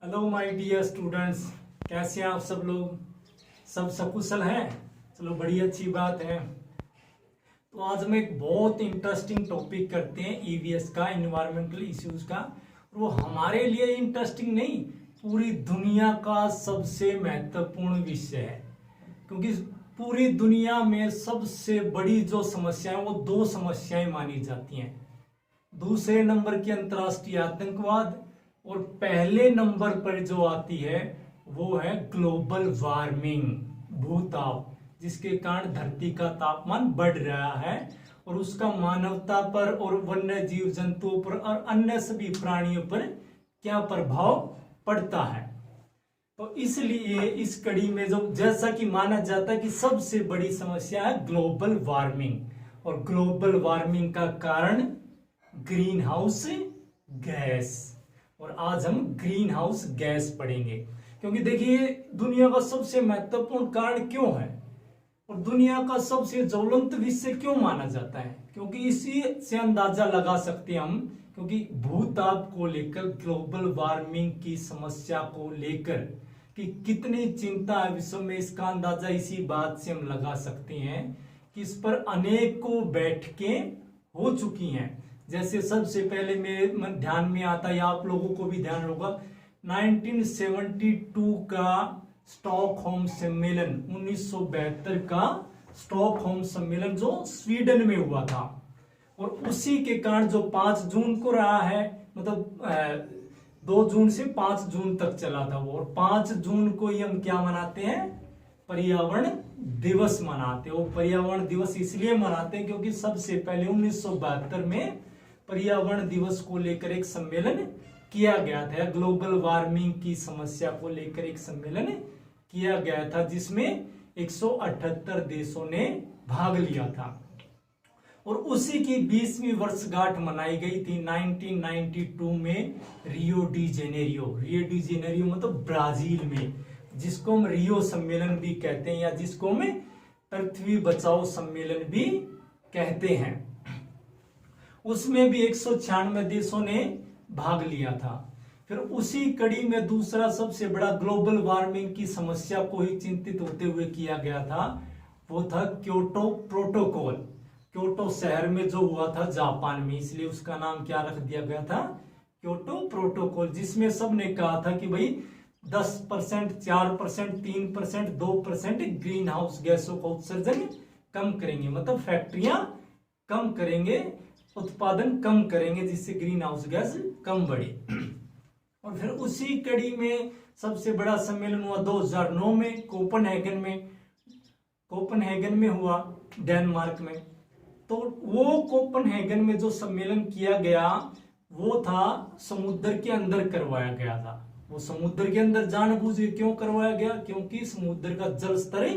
Hello my dear students, कैसे हैं आप सब लोग? सब सकुशल हैं? चलो, बड़ी अच्छी बात है। तो आज हम एक बहुत इंटरेस्टिंग टॉपिक करते हैं ईवीएस का, इन्वायरमेंटल इश्यूज का। और वो हमारे लिए इंटरेस्टिंग नहीं, पूरी दुनिया का सबसे महत्वपूर्ण विषय है। क्योंकि पूरी दुनिया में सबसे बड़ी जो समस्या है वो दो समस्याएं मानी जाती हैं। दूसरे नंबर की अंतर्राष्ट्रीय आतंकवाद, और पहले नंबर पर जो आती है वो है ग्लोबल वार्मिंग, भूताप, जिसके कारण धरती का तापमान बढ़ रहा है और उसका मानवता पर और वन्य जीव जंतुओं पर और अन्य सभी प्राणियों पर क्या प्रभाव पड़ता है। तो इसलिए इस कड़ी में जो जैसा कि माना जाता है कि सबसे बड़ी समस्या है ग्लोबल वार्मिंग, और ग्लोबल वार्मिंग का कारण ग्रीन हाउस गैस। और आज हम ग्रीन हाउस गैस पढ़ेंगे। क्योंकि देखिए, दुनिया का सबसे महत्वपूर्ण कारण क्यों है और दुनिया का सबसे ज्वलंत विषय क्यों माना जाता है, क्योंकि इसी से अंदाजा लगा सकते हैं हम। क्योंकि भूताप को लेकर, ग्लोबल वार्मिंग की समस्या को लेकर कि कितनी चिंता है विश्व में, इसका अंदाजा इसी बात से हम लगा सकते हैं कि इस पर अनेकों बैठकें हो चुकी हैं। जैसे सबसे पहले मेरे ध्यान में आता है, आप लोगों को भी ध्यान होगा, 1972 का स्टॉकहोम सम्मेलन, 1972 का स्टॉकहोम सम्मेलन जो स्वीडन में हुआ था। और उसी के कारण जो 5 जून को रहा है, मतलब 2 जून से 5 जून तक चला था वो, और 5 जून को ही हम क्या मनाते हैं, पर्यावरण दिवस मनाते हैं। वो पर्यावरण दिवस इसलिए मनाते हैं क्योंकि सबसे पहले 1972 में पर्यावरण दिवस को लेकर एक सम्मेलन किया गया था, ग्लोबल वार्मिंग की समस्या को लेकर एक सम्मेलन किया गया था, जिसमें 178 देशों ने भाग लिया था। और उसी की 20वीं वर्षगांठ मनाई गई थी 1992 में Rio de Janeiro. Rio de Janeiro मतलब ब्राजील में, जिसको हम रियो सम्मेलन भी कहते हैं, या जिसको हम पृथ्वी बचाओ सम्मेलन भी कहते हैं। उसमें भी 196 देशों ने भाग लिया था। फिर उसी कड़ी में दूसरा सबसे बड़ा ग्लोबल वार्मिंग की समस्या को ही चिंतित होते हुए किया गया था, वो था क्योटो प्रोटोकॉल। क्योटो शहर में जो हुआ था जापान में, इसलिए उसका नाम क्या रख दिया गया था, क्योटो प्रोटोकॉल, जिसमें सबने कहा था कि भाई 10%, 4%, 3%, 2% ग्रीन हाउस गैसों का उत्सर्जन कम करेंगे, मतलब फैक्ट्रियां कम करेंगे, उत्पादन कम करेंगे, जिससे ग्रीन हाउस गैस कम बढ़े। और फिर उसी कड़ी में सबसे बड़ा सम्मेलन हुआ 2009 में कोपनहेगन में। कोपनहेगन में हुआ, डेनमार्क में। तो वो कोपनहेगन में जो सम्मेलन किया गया वो था समुद्र के अंदर करवाया गया था। वो समुद्र के अंदर जानबूझ के क्यों करवाया गया, क्योंकि समुद्र का जल स्तर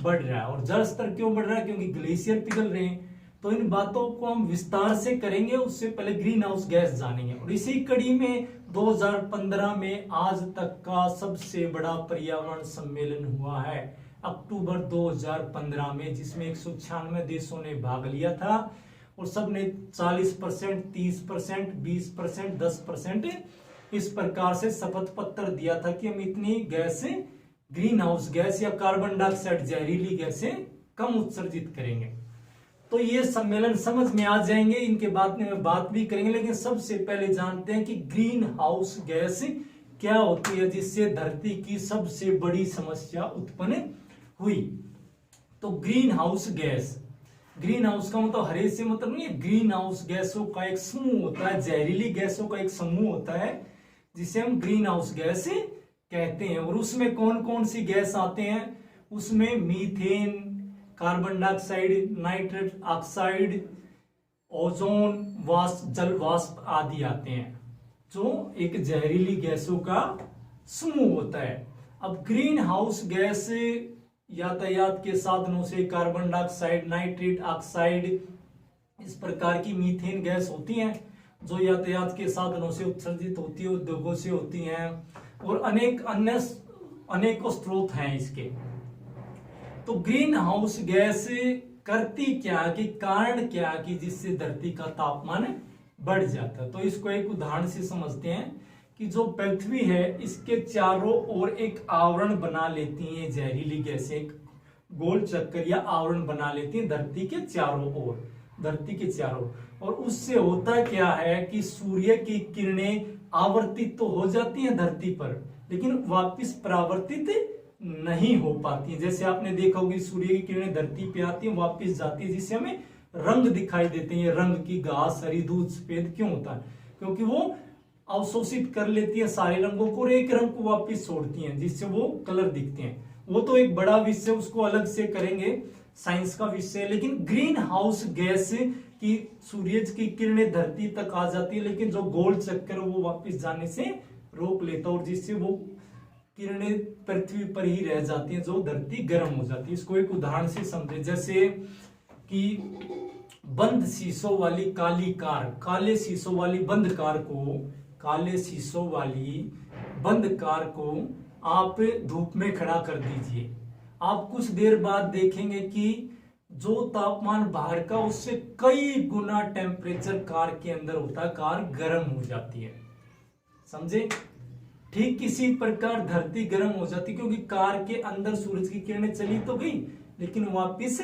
बढ़ रहा है। और जल स्तर क्यों बढ़ रहा है, क्योंकि ग्लेशियर पिघल रहे हैं। तो इन बातों को हम विस्तार से करेंगे, उससे पहले ग्रीन हाउस गैस जानेंगे। और इसी कड़ी में 2015 में आज तक का सबसे बड़ा पर्यावरण सम्मेलन हुआ है, अक्टूबर 2015 में, जिसमें 196 देशों ने भाग लिया था। और सबने 40%, 30%, 20%, 10% इस प्रकार से शपथ पत्र दिया था कि हम इतनी गैस, ग्रीन हाउस गैस या कार्बन डाइऑक्साइड जहरीली गैसें कम उत्सर्जित करेंगे। तो ये सम्मेलन समझ में आ जाएंगे, इनके बाद में बात भी करेंगे। लेकिन सबसे पहले जानते हैं कि ग्रीन हाउस गैस क्या होती है, जिससे धरती की सबसे बड़ी समस्या उत्पन्न हुई। तो green house gas, green house का मतलब हरे से मतलब नहीं है, ग्रीन हाउस गैसों का एक समूह होता है, जहरीली गैसों का एक समूह होता है, जिसे हम ग्रीन हाउस गैस कहते हैं। और उसमें कौन कौन सी गैस आते हैं, उसमें methane, carbon dioxide, nitrous oxide, ozone वाष्प, जल वाष्प आदि आते हैं, जो एक जहरीली गैसों का समूह होता है। अब ग्रीन हाउस गैस यातायात के साधनों से कार्बन डाइऑक्साइड, नाइट्रेट ऑक्साइड, इस प्रकार की मीथेन गैस होती हैं, जो यातायात के साधनों से उत्सर्जित होती है, उद्योगों से होती हैं, और अनेकों स्रोत हैं इसके। तो ग्रीन हाउस गैस करती क्या कि कारण क्या कि जिससे धरती का तापमान बढ़ जाता है। तो इसको एक उदाहरण से समझते हैं कि जो पृथ्वी है इसके चारों ओर एक आवरण बना लेती है जहरीली गैसें, एक गोल चक्कर या आवरण बना लेती है धरती के चारों ओर, धरती के चारों। और उससे होता क्या है कि सूर्य की किरणें आवर्तित तो हो जाती हैं धरती पर, लेकिन वापस परावर्तित नहीं हो पाती है। जैसे आपने देखा होगी सूर्य की किरणें धरती पे आती हैं, वापस जाती है, जिससे हमें रंग दिखाई देते हैं। रंग की घास, हरी दूध, सफेद क्यों होता है? क्योंकि वो अवशोषित कर लेती है सारे रंगों को और एक रंग को वापस छोड़ती हैं, जिससे वो कलर दिखते हैं। वो तो एक बड़ा विषय, उसको अलग से करेंगे, साइंस का विषय है। लेकिन ग्रीन हाउस गैस की सूर्य की किरणें धरती तक आ जाती है, लेकिन जो गोल चक्कर वो वापस जाने से रोक लेता है, और जिससे वो किरणें पृथ्वी पर ही रह जाती हैं, जो धरती गर्म हो जाती है। इसको एक उदाहरण से समझे, जैसे कि बंद शीशों वाली काली कार, काले शीशों वाली बंद कार को, काले शीशों वाली बंद कार को आप धूप में खड़ा कर दीजिए। आप कुछ देर बाद देखेंगे कि जो तापमान बाहर का उससे कई गुना टेम्परेचर कार के अंदर होता है, कार गर्म हो जाती है। समझे? ठीक इसी प्रकार धरती गर्म हो जाती, क्योंकि कार के अंदर सूरज की किरणें चली तो गई, लेकिन वापिस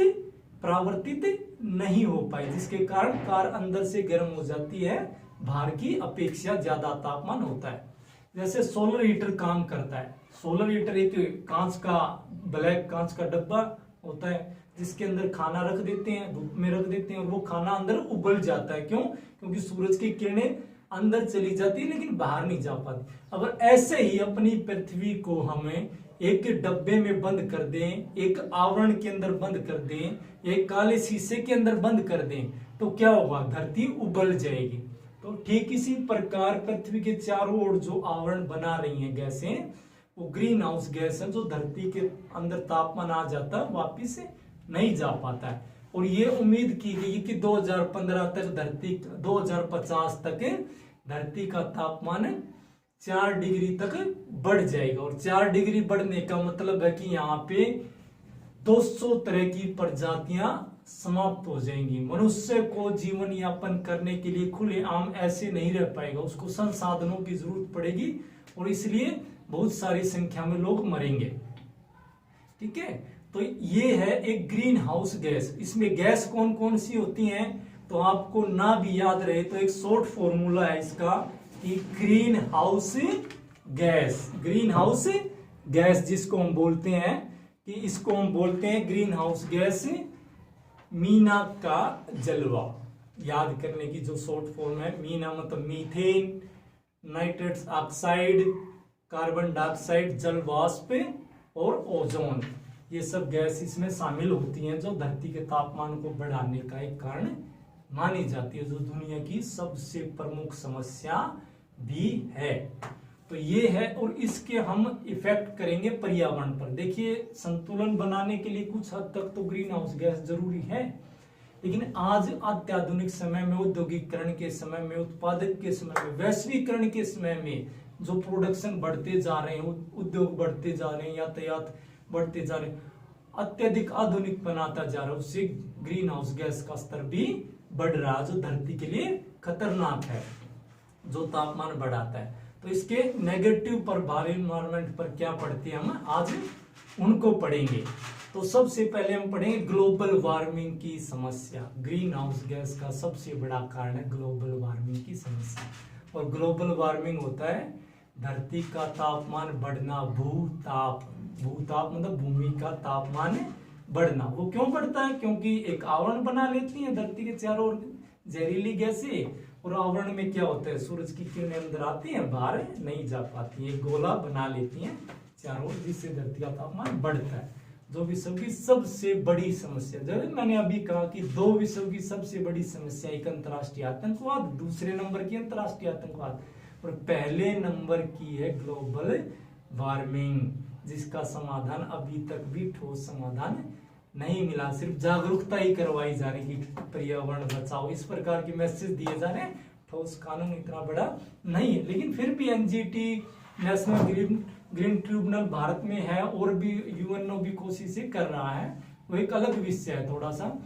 परावर्तित नहीं हो पाई, जिसके कारण कार अंदर से गर्म हो जाती है, बाहर की अपेक्षा ज्यादा तापमान होता है। जैसे सोलर हीटर काम करता है। सोलर हीटर एक कांच का, ब्लैक कांच का डब्बा होता है, जिसके अंदर खाना रख देते हैं, धूप में रख देते हैं, और वो खाना अंदर उबल जाता है। क्यों? क्योंकि सूरज की किरणें अंदर चली जाती है लेकिन बाहर नहीं जा पाती। अगर ऐसे ही अपनी पृथ्वी को हमें एक डब्बे में बंद कर दें, एक आवरण के अंदर बंद कर दें, एक काले शीशे के अंदर बंद कर दें, तो क्या होगा? धरती उबल जाएगी। तो ठीक इसी प्रकार पृथ्वी के चारों ओर जो आवरण बना रही हैं गैसें, वो ग्रीन हाउस गैस है, जो धरती के अंदर तापमान आ जाता है, वापिस नहीं जा पाता है। और ये उम्मीद की गई कि 2015 तक धरती, 2050 तक धरती का तापमान 4 डिग्री तक बढ़ जाएगा। और 4 डिग्री बढ़ने का मतलब है कि यहाँ पे 200 तरह की प्रजातियां समाप्त हो जाएंगी। मनुष्य को जीवन यापन करने के लिए खुलेआम ऐसे नहीं रह पाएगा, उसको संसाधनों की जरूरत पड़ेगी, और इसलिए बहुत सारी संख्या में लोग मरेंगे। ठीक है, तो ये है एक ग्रीन हाउस गैस। इसमें गैस कौन कौन सी होती हैं, तो आपको ना भी याद रहे तो एक शॉर्ट फॉर्मूला है इसका, कि green house gas, green house gas जिसको हम बोलते हैं, कि इसको हम बोलते हैं ग्रीन हाउस गैस मीना का जलवा। याद करने की जो शॉर्ट फॉर्म है, मीना मतलब methane, nitrous oxide, carbon dioxide, जल वाष्प और ओजोन, ये सब गैस इसमें शामिल होती हैं, जो धरती के तापमान को बढ़ाने का एक कारण मानी जाती है, जो दुनिया की सबसे प्रमुख समस्या भी है। तो ये है, और इसके हम इफेक्ट करेंगे पर्यावरण पर। देखिए, संतुलन बनाने के लिए कुछ हद तक तो ग्रीन हाउस गैस जरूरी है, लेकिन आज अत्याधुनिक समय में, औद्योगिकरण के समय में, उत्पादक के समय में, वैश्वीकरण के समय में, जो प्रोडक्शन बढ़ते जा रहे हैं, उद्योग बढ़ते जा रहे हैं, यातायात बढ़ते जा रहे हैं, अत्यधिक आधुनिक बनाता जा रहा है, उससे ग्रीन हाउस गैस का स्तर भी बढ़ रहा है, जो धरती के लिए खतरनाक है, जो तापमान बढ़ाता है। तो इसके नेगेटिव प्रभाव एनवायरनमेंट पर क्या पड़ते हैं, हम आज उनको पढ़ेंगे। तो सबसे पहले हम पढ़ेंगे ग्लोबल वार्मिंग की समस्या। ग्रीन हाउस गैस का सबसे बड़ा कारण है ग्लोबल वार्मिंग की समस्या। और ग्लोबल वार्मिंग होता है धरती का तापमान बढ़ना, भूताप, भूताप मतलब भूमि का तापमान बढ़ना। वो क्यों बढ़ता है? क्योंकि एक आवरण बना लेती है धरती के चारों ओर जहरीली गैसें, और आवरण में क्या होता है, सूरज की किरणें अंदर आती हैं, बाहर नहीं जा पाती, एक गोला बना लेती हैं चारों ओर, जिससे धरती का तापमान बढ़ता है, जो विश्व की सबसे बड़ी समस्या। जब मैंने अभी कहा कि दो विश्व की सबसे बड़ी समस्या, एक अंतर्राष्ट्रीय आतंकवाद, दूसरे नंबर की अंतर्राष्ट्रीय आतंकवाद, और पहले नंबर की है ग्लोबल वार्मिंग, जिसका समाधान अभी तक भी ठोस समाधान नहीं मिला। सिर्फ जागरूकता ही करवाई जा रही कि पर्यावरण बचाओ, इस प्रकार के मैसेज दिए जा रहे हैं, ठोस कानून इतना बड़ा नहीं है। लेकिन फिर भी NGT, national green tribunal Bharat में है, और भी यूएनओ भी कोशिशें कर रहा है, वो एक अलग विषय है, थोड़ा सा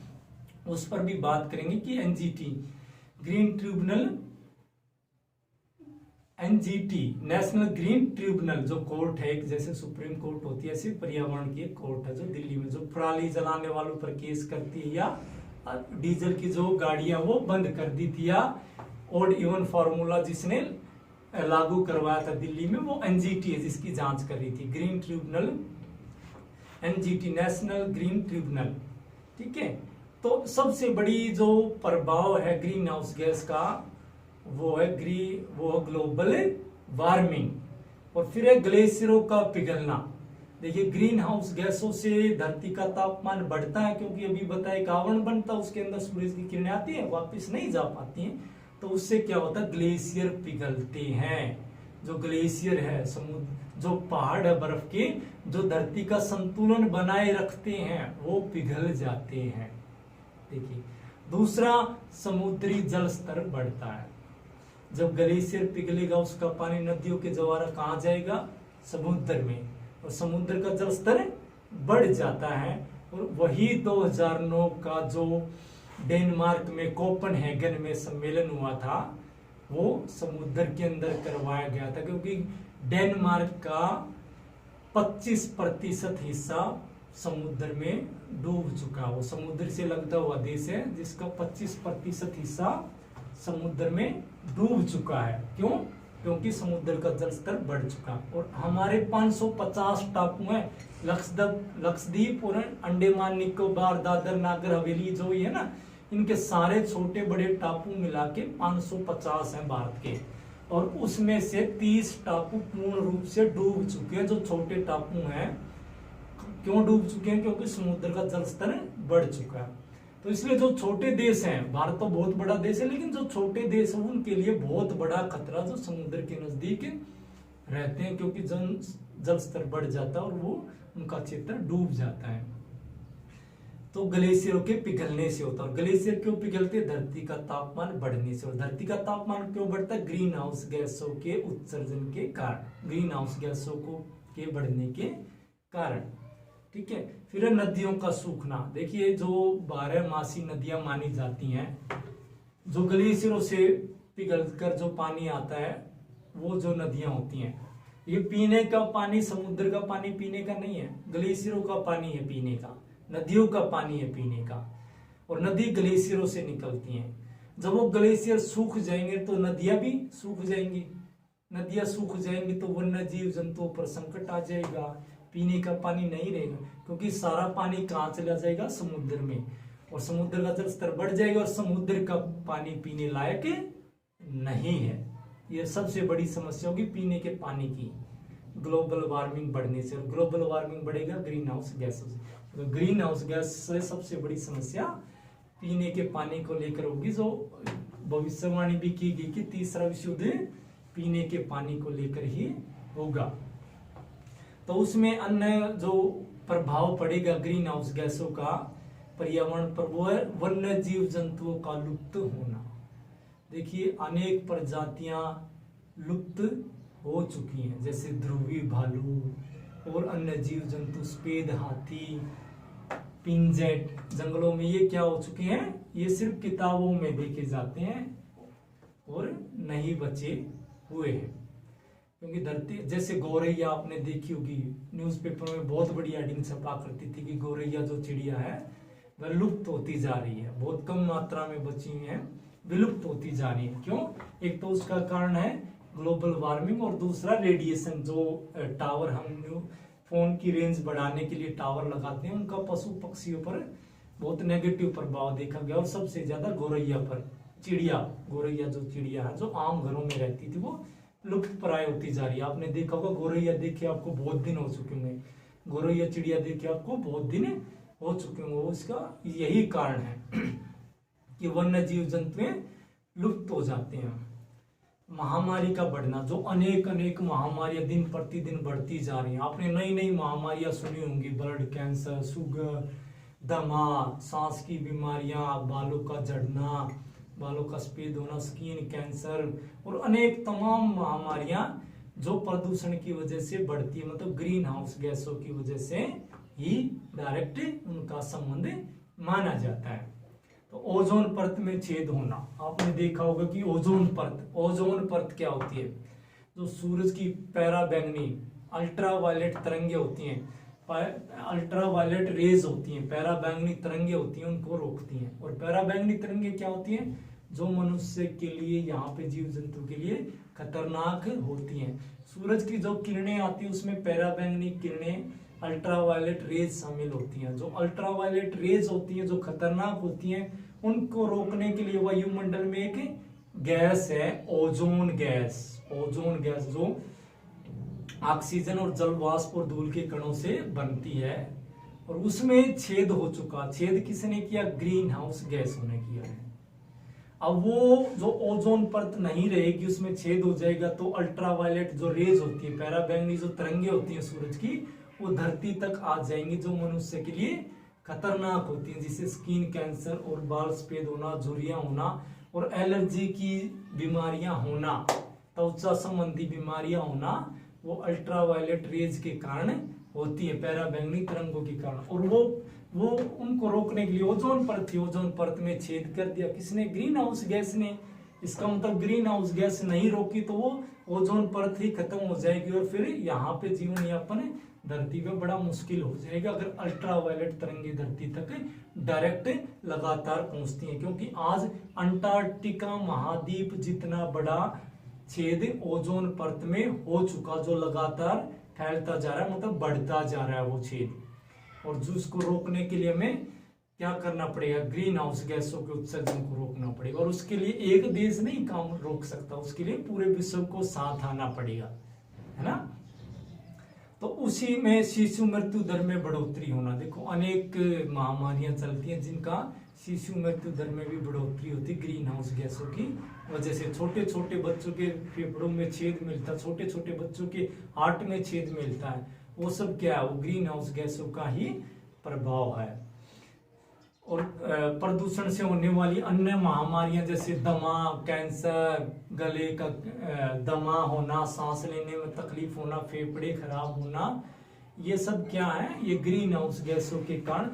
उस पर भी बात करेंगे कि NGT green tribunal NGT national green tribunal जो कोर्ट है, जैसे सुप्रीम कोर्ट होती है ऐसे पर्यावरण की एक कोर्ट है जो दिल्ली में, जो पराली जलाने वालों पर केस करती है या डीजल की जो गाड़ियां वो बंद कर दी थी, या ओड इवन फार्मूला जिसने लागू करवाया था दिल्ली में, वो एनजीटी है जिसकी जांच कर रही थी। Green tribunal, NGT national green tribunal, ठीक है। तो सबसे बड़ी जो प्रभाव है ग्रीन हाउस गैस का वो है ग्लोबल वार्मिंग। और फिर है ग्लेशियरों का पिघलना। देखिए ग्रीन हाउस गैसों से धरती का तापमान बढ़ता है, क्योंकि अभी बताया एक आवरण बनता है, उसके अंदर सूरज की किरणें आती है, वापस नहीं जा पाती हैं, तो उससे क्या होता है ग्लेशियर पिघलते हैं। जो ग्लेशियर है समुद्र, जो पहाड़ है बर्फ के, जो धरती का संतुलन बनाए रखते हैं, वो पिघल जाते हैं। देखिए दूसरा, समुद्री जल स्तर बढ़ता है। जब ग्लेशियर पिघलेगा उसका पानी नदियों के द्वारा कहाँ जाएगा, समुद्र में, और समुद्र का जल स्तर बढ़ जाता है। और वही 2009 का जो डेनमार्क में कोपेनहेगन में सम्मेलन हुआ था, वो समुद्र के अंदर करवाया गया था, क्योंकि डेनमार्क का 25% हिस्सा समुद्र में डूब चुका। वो समुद्र से लगता हुआ देश है जिसका 25% हिस्सा समुद्र में डूब चुका है। क्यों? क्योंकि समुद्र का जल स्तर बढ़ चुका। और हमारे 550 टापू हैं, लक्षद्वीप और अंडमान निकोबार, दादर नागर हवेली जो ये है ना, इनके सारे छोटे बड़े टापू मिला के 550 हैं भारत के, और उसमें से 30 टापू पूर्ण रूप से डूब चुके हैं। जो छोटे टापू हैं क्यों डूब चुके हैं? क्योंकि समुद्र का जल स्तर बढ़ चुका है। तो इसलिए जो छोटे देश हैं, भारत तो बहुत बड़ा देश है, लेकिन जो छोटे देश हैं उनके लिए बहुत बड़ा खतरा जो समुद्र के नजदीक रहते हैं, क्योंकि जल स्तर बढ़ जाता है और वो उनका क्षेत्र डूब जाता है। तो ग्लेशियरों के पिघलने से होता है। ग्लेशियर क्यों पिघलते? धरती का तापमान बढ़ने से। और धरती का तापमान क्यों बढ़ता है? ग्रीन हाउस गैसों के उत्सर्जन के कारण, ग्रीन हाउस गैसों को के बढ़ने के कारण, ठीक है। फिर है नदियों का सूखना। देखिए जो 12मासी नदियां मानी जाती हैं, जो ग्लेशियरों से पिघलकर जो पानी आता है, वो जो नदियां होती हैं, ये पीने का पानी, समुद्र का पानी पीने का नहीं है, ग्लेशियरों का पानी है पीने का, नदियों का पानी है पीने का। और नदी ग्लेशियरों से निकलती हैं। जब वो ग्लेशियर सूख जाएंगे तो नदियां भी सूख जाएंगी। नदियां सूख जाएंगी तो वन्य जीव जंतुओं पर संकट आ जाएगा, पीने का पानी नहीं रहेगा, क्योंकि सारा पानी कहाँ चला जाएगा? समुद्र में। और समुद्र का जल स्तर बढ़ जाएगा और समुद्र का पानी पीने लायक नहीं है। यह सबसे बड़ी समस्या होगी पीने के पानी की, ग्लोबल वार्मिंग बढ़ने से। और ग्लोबल वार्मिंग बढ़ेगा ग्रीन हाउस गैसों से। तो ग्रीन हाउस गैस से सबसे बड़ी समस्या पीने के पानी को लेकर होगी, जो भविष्यवाणी भी की गई कि तीसरा विश्व युद्ध पीने के पानी को लेकर ही होगा। तो उसमें अन्य जो प्रभाव पड़ेगा ग्रीन हाउस गैसों का पर्यावरण पर, वो है वन्य जीव जंतुओं का लुप्त होना। देखिए अनेक प्रजातियां लुप्त हो चुकी हैं, जैसे ध्रुवी भालू और अन्य जीव जंतु, सफेद हाथी, पिंजट जंगलों में ये क्या हो चुके हैं? ये सिर्फ किताबों में देखे जाते हैं और नहीं बचे हुए हैं। क्योंकि धरती, जैसे गौरैया आपने देखी होगी, न्यूज़पेपर में बहुत बड़ी हेडिंग छपा करती थी कि गौरैया जो चिड़िया है वह लुप्त होती जा रही है, बहुत कम मात्रा में बची हुई है, विलुप्त होती जा रही है। क्यों? एक तो उसका कारण है ग्लोबल वार्मिंग, और दूसरा रेडिएशन। जो टावर हम फोन की रेंज बढ़ाने के लिए टावर लगाते हैं, उनका पशु पक्षियों पर बहुत नेगेटिव प्रभाव देखा गया, और सबसे ज्यादा गौरैया पर। चिड़िया, गौरैया जो चिड़िया है जो आम घरों में रहती थी, वो लुप्त प्राय होती जा रही है। आपने देखा होगा, गौरैया देखे आपको बहुत दिन हो चुके होंगे, गौरैया चिड़िया देखे आपको बहुत दिन हो चुके होंगे। उसका यही कारण है कि वन्य जीव जंतु लुप्त हो जाते हैं। महामारी का बढ़ना, जो अनेक महामारियां दिन प्रतिदिन बढ़ती जा रही हैं। आपने नई नई महामारियां सुनी होंगी, ब्लड कैंसर, शुगर, दमा, सांस की बीमारियां, बालों का झड़ना, बालों का सफेद होना, स्किन कैंसर, और अनेक तमाम महामारियां जो प्रदूषण की वजह से बढ़ती है, मतलब ग्रीन हाउस गैसों की वजह से ही डायरेक्ट उनका संबंध माना जाता है। तो ओजोन परत में छेद होना, आपने देखा होगा कि ओजोन परत क्या होती है? जो सूरज की पैराबैंगनी अल्ट्रावायलेट तरंगे होती हैं, अल्ट्रावायलेट रेज होती हैं, पैराबैंगनी तरंगे होती हैं, उनको रोकती हैं। और पैराबैंगनी तरंगे क्या होती हैं? जो मनुष्य के लिए, यहाँ पे जीव जंतु के लिए खतरनाक होती हैं। सूरज की जो किरणें आती है उसमें पैराबैंगनी किरणें, अल्ट्रावायलेट रेज शामिल होती हैं। जो अल्ट्रावायलेट रेज होती हैं, जो खतरनाक होती हैं, उनको रोकने के लिए वायुमंडल में एक गैस है, ओजोन गैस। ओजोन गैस जो ऑक्सीजन और जल वाष्प और धूल के कणों से बनती है, और उसमें छेद हो चुका। छेद किसने किया? ग्रीन हाउस गैस ने किया है। अब वो जो ओजोन परत नहीं रहेगी, उसमें छेद हो जाएगा, तो अल्ट्रावायलेट जो रेज होती है, पैराबैंगनी जो तरंगे होती हैं सूरज की, वो धरती तक आ जाएंगी, जो मनुष्य के लिए खतरनाक होती हैं, जिससे स्किन कैंसर और बाल सफेद होना, झुर्रियां होना और एलर्जी की बीमारियां होना, त्वचा संबंधी बीमारियां होना, वो अल्ट्रावायलेट रेज के कारण होती है, पैराबैंगनी तरंगों के कारण। और वो उनको रोकने के लिए ओजोन परत थी, ओजोन परत में छेद कर दिया किसने? ग्रीन हाउस गैस ने। इसका मतलब ग्रीन हाउस गैस नहीं रोकी तो वो ओजोन परत ही खत्म हो जाएगी, और फिर यहाँ पे जीवन यापन धरती पे बड़ा मुश्किल हो जाएगा, अगर अल्ट्रावायलेट तरंगे धरती तक डायरेक्ट लगातार पहुंचती हैं। क्योंकि आज अंटार्कटिका महाद्वीप जितना बड़ा छेद ओजोन परत में हो चुका, जो लगातार फैलता जा रहा है, मतलब बढ़ता जा रहा है वो छेद। और जो उसको रोकने के लिए हमें क्या करना पड़ेगा? ग्रीन हाउस गैसों के उत्सर्जन को रोकना पड़ेगा। और उसके लिए एक देश नहीं काम रोक सकता, उसके लिए पूरे विश्व को साथ आना पड़ेगा, है ना। तो उसी में शिशु मृत्यु दर में बढ़ोतरी होना। देखो अनेक महामारियां चलती हैं जिनका शिशु मृत्यु दर में भी बढ़ोतरी होती है ग्रीन हाउस गैसों की वजह से। छोटे छोटे बच्चों के फेफड़ों में छेद मिलता है, छोटे छोटे बच्चों के हार्ट में छेद मिलता है, वो सब क्या है? वो ग्रीन हाउस गैसों का ही प्रभाव है। और प्रदूषण से होने वाली अन्य महामारियां जैसे दमा, कैंसर, गले का दमा होना, सांस लेने में तकलीफ होना, फेफड़े खराब होना, ये सब क्या है? ये ग्रीन हाउस गैसों के कारण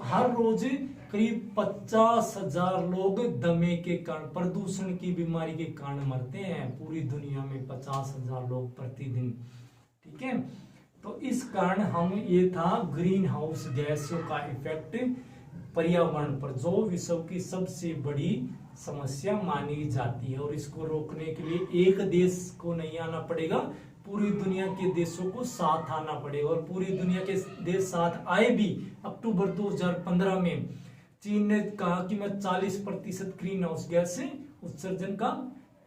हर रोज करीब 50,000 लोग दमे के कारण, प्रदूषण की बीमारी के कारण मरते हैं पूरी दुनिया में, 50,000 लोग प्रतिदिन। ठीक है, तो इस कारण हम ये था ग्रीन हाउस गैसों का इफेक्ट पर्यावरण पर, जो विश्व की सबसे बड़ी समस्या मानी जाती है। और इसको रोकने के लिए एक देश को नहीं आना पड़ेगा, पूरी दुनिया के देशों को साथ आना पड़ेगा। और पूरी दुनिया के देश साथ आए भी। अक्टूबर 2015 में चीन ने कहा कि मैं 40% ग्रीन हाउस गैस उत्सर्जन का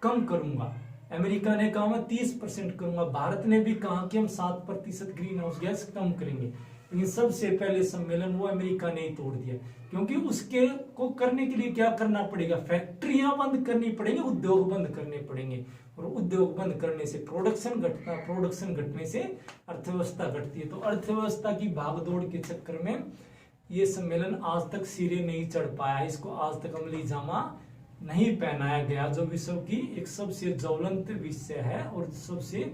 कम करूंगा, अमेरिका ने कहा मैं 30% करूंगा, भारत ने भी कहा कि हम 7% ग्रीन हाउस गैस कम करेंगे। लेकिन सबसे पहले सम्मेलन वो अमेरिका ने ही तोड़ दिया, क्योंकि उसके को करने के लिए क्या करना पड़ेगा? फैक्ट्रियां बंद करनी पड़ेंगी, उद्योग बंद करने पड़ेंगे। और उद्योग बंद करने से प्रोडक्शन घटता, प्रोडक्शन घटने से अर्थव्यवस्था घटती है। तो अर्थव्यवस्था की भागदौड़ के चक्कर में ये सम्मेलन आज तक सिरे नहीं चढ़ पाया, इसको आज तक अमली जामा नहीं पहनाया गया, जो विश्व की एक सबसे ज्वलंत विषय है और सबसे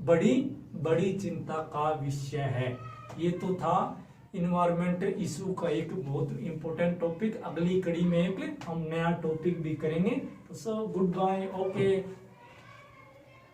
बड़ी चिंता का विषय है। ये तो था इन्वायरमेंट इशू का एक बहुत इंपॉर्टेंट टॉपिक। अगली कड़ी में एक हम नया टॉपिक भी करेंगे। तो सो गुड बाय, ओके।